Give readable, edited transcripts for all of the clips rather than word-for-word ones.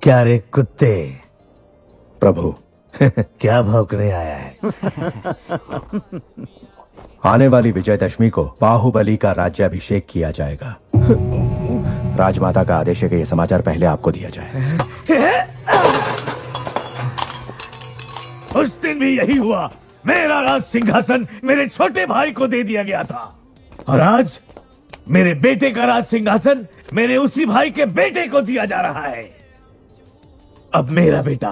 क्या रे कुत्ते, प्रभु। क्या भौंकने आया है? आने वाली विजयदशमी को बाहुबली का राज्याभिषेक किया जाएगा। राजमाता का आदेश है कि यह समाचार पहले आपको दिया जाए। उस दिन भी यही हुआ। मेरा राज सिंहासन मेरे छोटे भाई को दे दिया गया था, और आज मेरे बेटे का राज सिंहासन मेरे उसी भाई के बेटे को दिया जा रहा है। अब मेरा बेटा,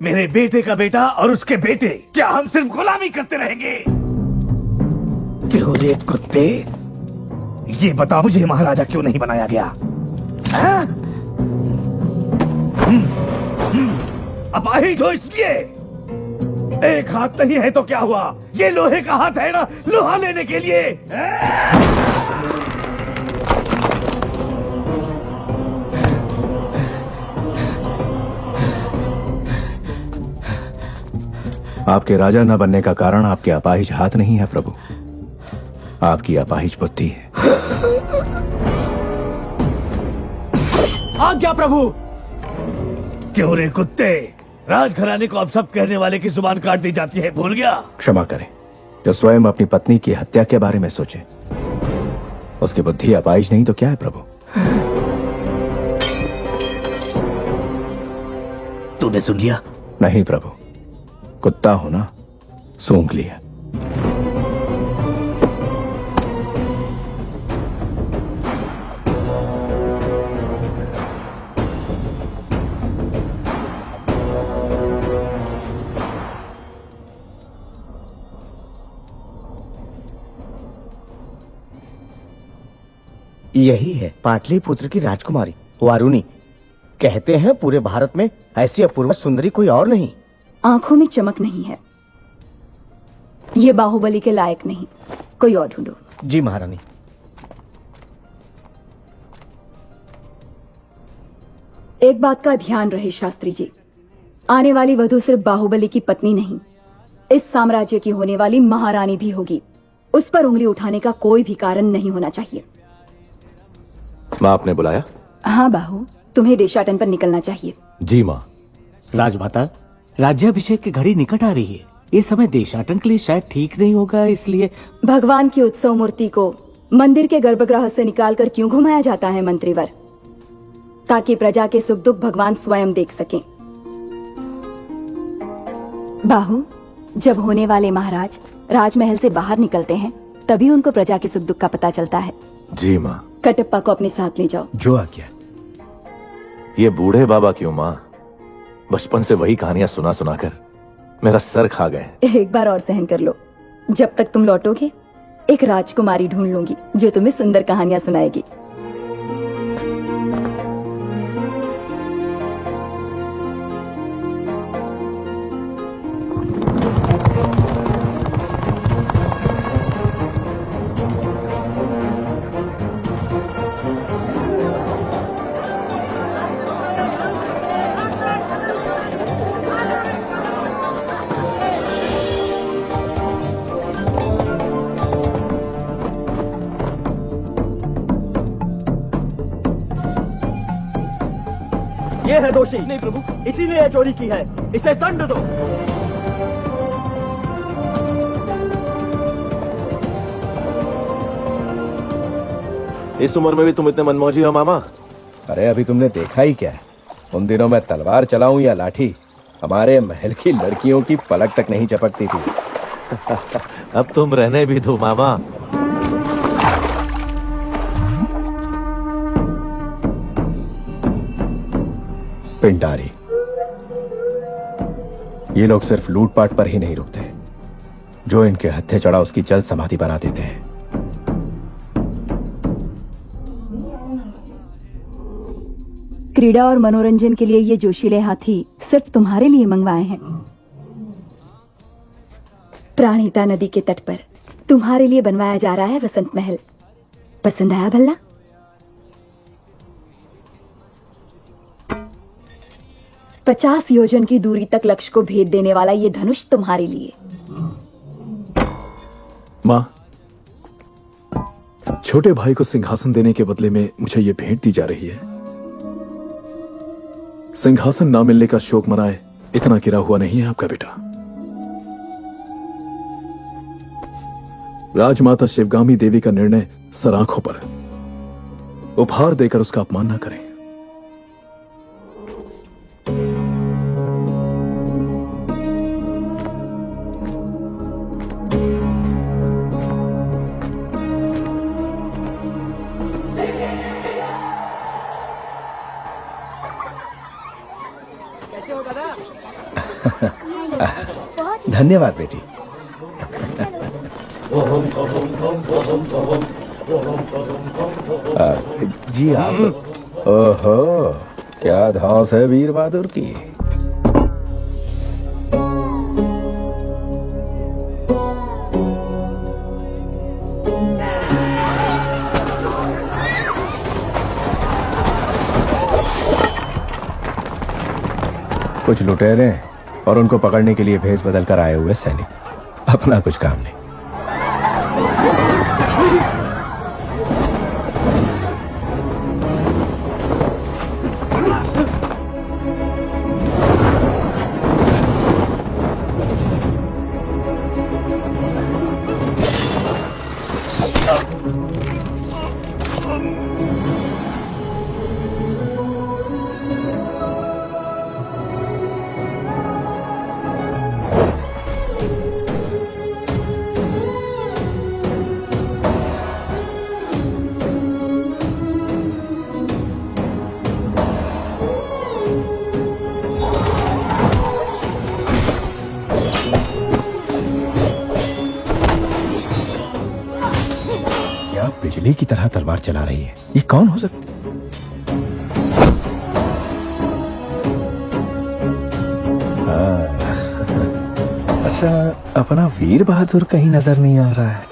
मेरे बेटे का बेटा और उसके बेटे, क्या हम सिर्फ गुलामी करते रहेंगे? क्यों रे कुत्ते, ये बता मुझे महाराजा क्यों नहीं बनाया गया? अपाहिज हो इसलिए। एक हाथ नहीं है तो क्या हुआ, ये लोहे का हाथ है ना, लोहा लेने के लिए। आपके राजा न बनने का कारण आपके अपाहिज हाथ नहीं है प्रभु, आपकी अपाहिज बुद्धि है। आज्ञा प्रभु। क्यों रे कुत्ते, राजघराने को अब सब कहने वाले की जुबान काट दी जाती है, भूल गया? क्षमा करें, जो स्वयं अपनी पत्नी की हत्या के बारे में सोचे, उसकी बुद्धि अपाहिज नहीं तो क्या है प्रभु? तूने सुन लिया? नहीं प्रभु, कुत्ता हो ना, सूंघ लिया। यही है पाटलिपुत्र की राजकुमारी वारुणी। कहते हैं पूरे भारत में ऐसी अपूर्व सुंदरी कोई और नहीं। आंखों में चमक नहीं है, ये बाहुबली के लायक नहीं, कोई और ढूंढो। जी महारानी। एक बात का ध्यान रहे शास्त्री जी, आने वाली वधू सिर्फ बाहुबली की पत्नी नहीं, इस साम्राज्य की होने वाली महारानी भी होगी। उस पर उंगली उठाने का कोई भी कारण नहीं होना चाहिए। माँ, आपने बुलाया? हाँ बाहु, तुम्हें देशाटन पर निकलना चाहिए। जी माँ। राजमाता, राज्याभिषेक की घड़ी निकट आ रही है। ये समय देशाटन के लिए शायद ठीक नहीं होगा, इसलिए भगवान की उत्सव मूर्ति को मंदिर के गर्भगृह से निकालकर क्यों घुमाया जाता है मंत्रीवर? ताकि प्रजा के सुख दुख भगवान स्वयं देख सकें। बाहु, जब होने वाले महाराज राजमहल से बाहर निकलते हैं तभी उनको प्रजा के सुख दुख का पता चलता है। जी माँ। कटप्पा को अपने साथ ले जाओ। जो आज्ञा। ये बूढ़े बाबा क्यों माँ? बचपन से वही कहानियां सुना सुना कर मेरा सर खा गए। एक बार और सहन कर लो, जब तक तुम लौटोगे एक राजकुमारी ढूंढ लूंगी जो तुम्हें सुंदर कहानियां सुनाएगी। ये है दोषी। नहीं प्रभु, इसीलिए चोरी की है, इसे दंड दो। इस उम्र में भी तुम इतने मनमौजी हो मामा? अरे अभी तुमने देखा ही क्या है, उन दिनों मैं तलवार चलाऊं या लाठी, हमारे महल की लड़कियों की पलक तक नहीं झपकती थी। अब तुम रहने भी दो मामा। पिंडारी, ये लोग सिर्फ लूटपाट पर ही नहीं रुकते, जो इनके हत्थे चढ़ा उसकी जल समाधि बना देते हैं। क्रीड़ा और मनोरंजन के लिए ये जोशीले हाथी सिर्फ तुम्हारे लिए मंगवाए हैं। प्राणहिता नदी के तट पर तुम्हारे लिए बनवाया जा रहा है वसंत महल। पसंद आया भल्ला? 50 योजन की दूरी तक लक्ष्य को भेद देने वाला ये धनुष तुम्हारे लिए। माँ, छोटे भाई को सिंहासन देने के बदले में मुझे ये भेंट दी जा रही है। सिंहासन ना मिलने का शोक मनाए इतना गिरा हुआ नहीं है आपका बेटा। राजमाता शिवगामी देवी का निर्णय सराखों पर, उपहार देकर उसका अपमान ना करें। धन्यवाद बेटी। जी आप। ओहो, क्या धौस है वीर बहादुर की। कुछ लुटेरे और उनको पकड़ने के लिए भेष बदल कर आए हुए सैनिक, अपना कुछ काम नहीं। बिजली की तरह तलवार चला रही है, ये कौन हो सकती है? अच्छा, अपना वीर बहादुर कहीं नजर नहीं आ रहा है।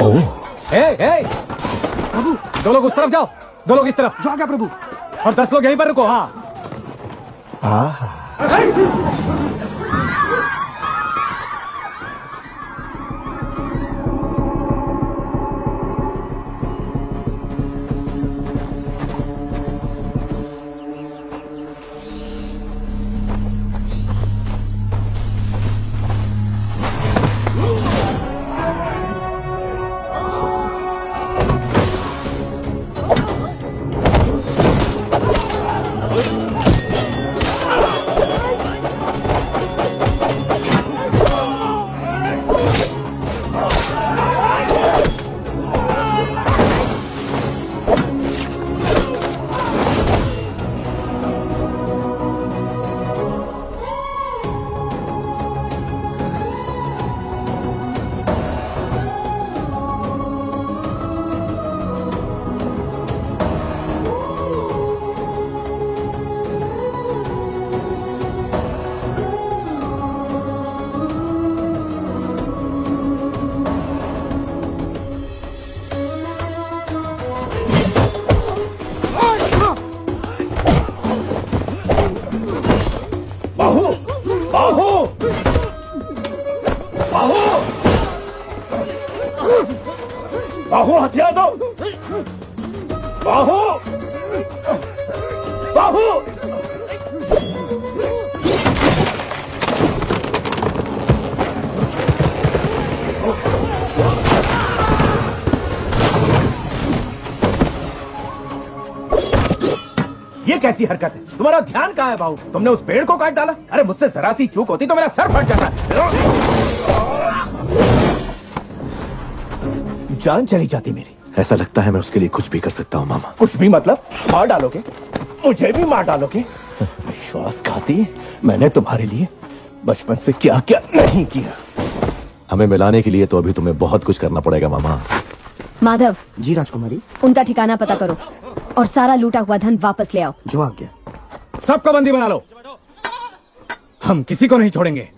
ओह, प्रभु, 2 लोग उस तरफ जाओ, 2 लोग इस तरफ। जो आ गया प्रभु। और 10 लोग यहीं पर रुको। हाँ। बाहु हथियार दो। बाहु बाहु ये कैसी हरकत है? तुम्हारा ध्यान कहाँ है बाहु? तुमने उस पेड़ को काट डाला। अरे मुझसे जरा सी चूक होती तो मेरा सर फट जाता। जान चली जाती मेरी। ऐसा लगता है मैं उसके लिए कुछ भी कर सकता हूँ मामा। कुछ भी मतलब? मार डालोगे? मुझे भी मार डालोगे? विश्वासघाती, मैंने तुम्हारे लिए बचपन से क्या क्या नहीं किया। हमें मिलाने के लिए तो अभी तुम्हें बहुत कुछ करना पड़ेगा मामा। माधव। जी राजकुमारी। उनका ठिकाना पता करो और सारा लूटा हुआ धन वापस ले आओ। जो आ गया। सबको बंदी बना लो, हम किसी को नहीं छोड़ेंगे।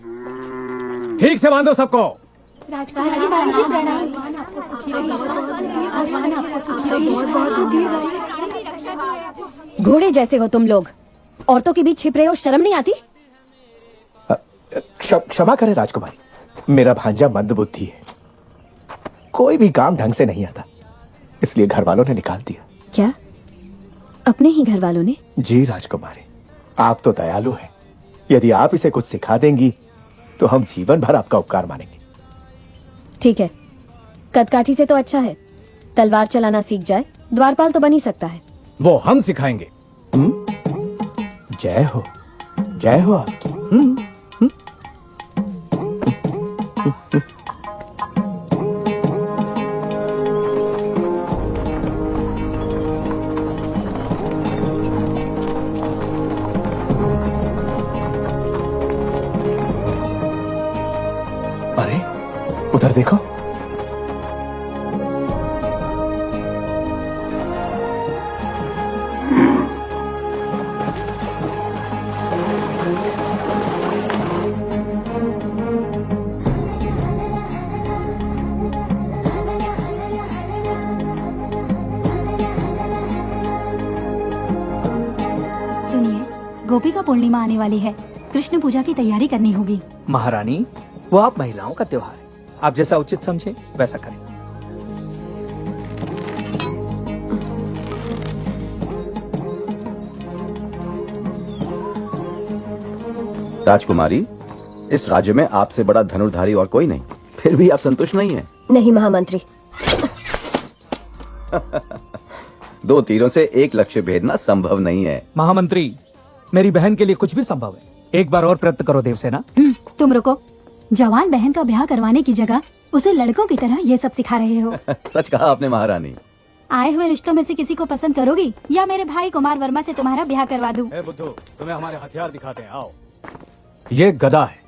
ठीक से बांधो सबको। घोड़े जैसे हो तुम लोग, औरतों के बीच छिप रहे हो, शर्म नहीं आती? क्षमा करें राजकुमारी, मेरा भांजा मंदबुद्धि है, कोई भी काम ढंग से नहीं आता, इसलिए घर वालों ने निकाल दिया। क्या अपने ही घर वालों ने? जी राजकुमारी, आप तो दयालु हैं। यदि आप इसे कुछ सिखा देंगी तो हम जीवन भर आपका उपकार मानेंगे। ठीक है, कदकाठी से तो अच्छा है, तलवार चलाना सीख जाए, द्वारपाल तो बन ही सकता है। वो हम सिखाएंगे। जय हो आपकी। अरे उधर देखो। सुनिए, गोपिका पूर्णिमा आने वाली है, कृष्ण पूजा की तैयारी करनी होगी। महारानी, वो आप महिलाओं का त्योहार है, आप जैसा उचित समझे वैसा करें। राजकुमारी, इस राज्य में आपसे बड़ा धनुर्धारी और कोई नहीं, फिर भी आप संतुष्ट नहीं हैं। नहीं महामंत्री। दो तीरों से एक लक्ष्य भेदना संभव नहीं है। महामंत्री, मेरी बहन के लिए कुछ भी संभव है। एक बार और प्रयत्न करो देवसेना। तुम रुको, जवान बहन का ब्याह करवाने की जगह उसे लड़कों की तरह ये सब सिखा रहे हो। सच कहा आपने महारानी। आए हुए रिश्तों में से किसी को पसंद करोगी या मेरे भाई कुमार वर्मा से तुम्हारा ब्याह करवा दूं? ए बुद्धू, तुम्हें हमारे हथियार दिखाते हैं, आओ। ये गदा है,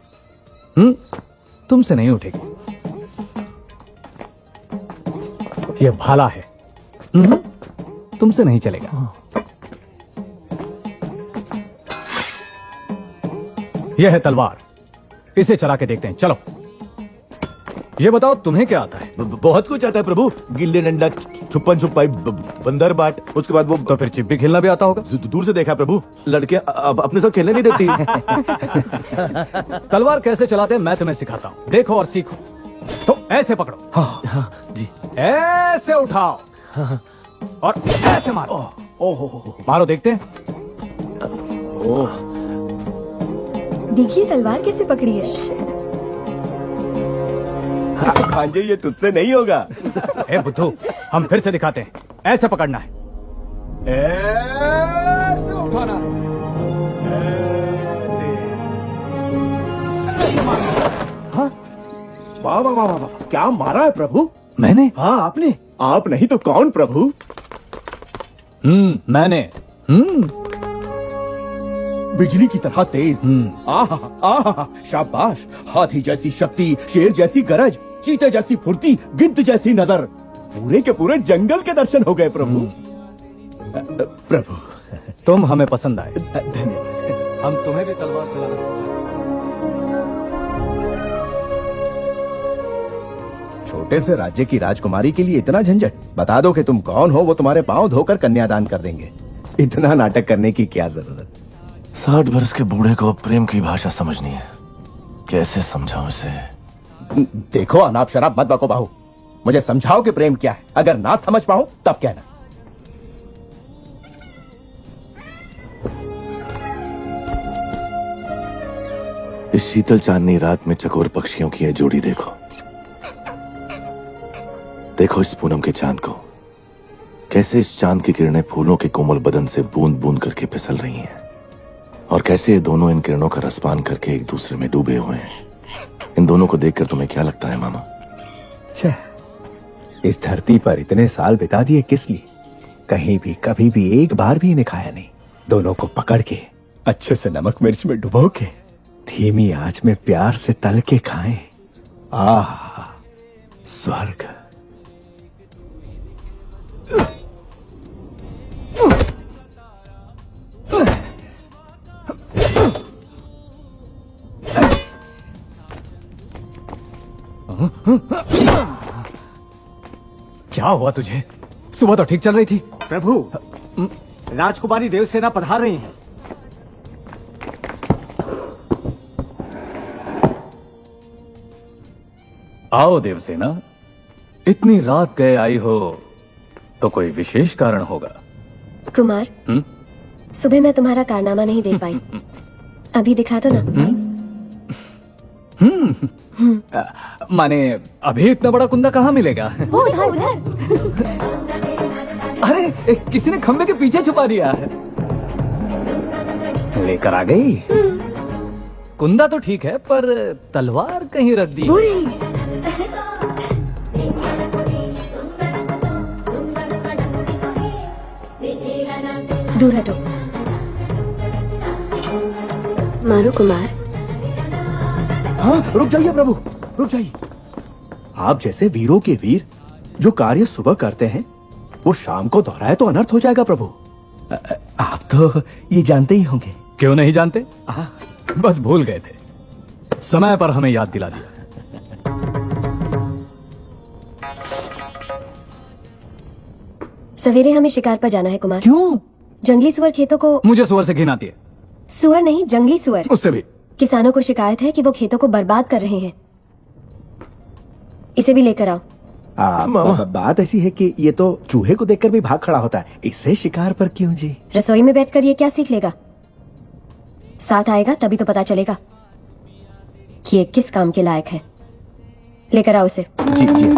तुमसे नहीं उठेगी। ये भाला है, तुमसे नहीं चलेगा। यह है तलवार, इसे चला के देखते हैं, चलो। ये बताओ तुम्हें क्या आता है? बहुत कुछ आता है प्रभु। गिल्ली डंडा, छुपन छुपाई, बंदर बाट, उसके बाद वो तो फिर चिप्पी खेलना भी आता होगा। दूर से देखा प्रभु। लड़के अब अपने साथ खेलने नहीं देती। तलवार कैसे चलाते हैं मैं तुम्हें सिखाता हूँ, देखो और सीखो। तो ऐसे पकड़ो, हाँ जी। ऐसे उठाओ और ऐसे मारो। मारो, देखते हैं। देखिए तलवार कैसे पकड़ी है। भांजे, ये तुझसे नहीं होगा। ए बुद्धू, हम फिर से दिखाते हैं, ऐसे पकड़ना है, ऐसे उठाना है, ऐसे। हाँ? वाह वाह वाह वाह, क्या मारा है प्रभु? मैंने? हाँ आपने। आप नहीं तो कौन प्रभु? मैंने। बिजली की तरह तेज। आहा आहा, शाबाश। हाथी जैसी शक्ति, शेर जैसी गरज, चीते जैसी फुर्ती, गिद्ध जैसी नजर। पूरे के पूरे जंगल के दर्शन हो गए प्रभु। प्रभु, तुम हमें पसंद आए। धन्यवाद। हम तुम्हें भी तलवार चलाना सिखाएंगे। छोटे से राज्य की राजकुमारी के लिए इतना झंझट? बता दो कि तुम कौन हो, वो तुम्हारे पांव धोकर कन्यादान कर देंगे। इतना नाटक करने की क्या जरूरत? 60 वर्ष के बूढ़े को प्रेम की भाषा समझनी है, कैसे समझाऊं इसे? देखो, अनाप शराब मत बको बाहू। मुझे समझाओ कि प्रेम क्या है। अगर ना समझ पाऊं तब कहना। इस शीतल चांदनी रात में चकोर पक्षियों की यह जोड़ी देखो। देखो इस पूनम के चांद को, कैसे इस चांद की किरणें फूलों के कोमल बदन से बूंद बूंद करके फिसल रही हैं, और कैसे ये दोनों इन किरणों का रसपान करके एक दूसरे में डूबे हुए हैं। इन दोनों को देखकर तुम्हें क्या लगता है मामा? इस धरती पर इतने साल बिता दिए किस लिए? कहीं भी कभी भी एक बार भी इन्हें खाया नहीं। दोनों को पकड़ के अच्छे से नमक मिर्च में डुबो के धीमी आंच में प्यार से तल के खाएं। आहा, स्वर्ग। क्या हुआ तुझे? सुबह तो ठीक चल रही थी। प्रभु, राजकुमारी देवसेना पधार रही हैं। आओ देवसेना, इतनी रात गए आई हो तो कोई विशेष कारण होगा। कुमार, सुबह मैं तुम्हारा कारनामा नहीं देख पाई, अभी दिखा दो ना। माने अभी इतना बड़ा कुंदा कहाँ मिलेगा? वो उधर उधर। अरे किसी ने खंबे के पीछे छुपा दिया है। लेकर आ गई। कुंदा तो ठीक है, पर तलवार कहीं रख दी। वो रही। दूर हटो। मारो कुमार। हाँ, रुक जाइए प्रभु, रुक जाइए। आप जैसे वीरों के वीर जो कार्य सुबह करते हैं वो शाम को दोहराए तो अनर्थ हो जाएगा प्रभु। आप तो ये जानते ही होंगे। क्यों नहीं जानते? बस भूल गए थे, समय पर हमें याद दिला दिया। सवेरे हमें शिकार पर जाना है कुमार। क्यों? जंगली सुअर खेतों को। मुझे सुअर से घिन आती है। सुअर नहीं, जंगली सुअर। उससे भी। किसानों को शिकायत है कि वो खेतों को बर्बाद कर रहे हैं। इसे भी लेकर आओ। बात ऐसी है कि ये तो चूहे को देखकर भी भाग खड़ा होता है, इससे शिकार पर क्यों जी? रसोई में बैठकर ये क्या सीख लेगा? साथ आएगा तभी तो पता चलेगा कि ये किस काम के लायक है। लेकर आओ उसे। जी जी।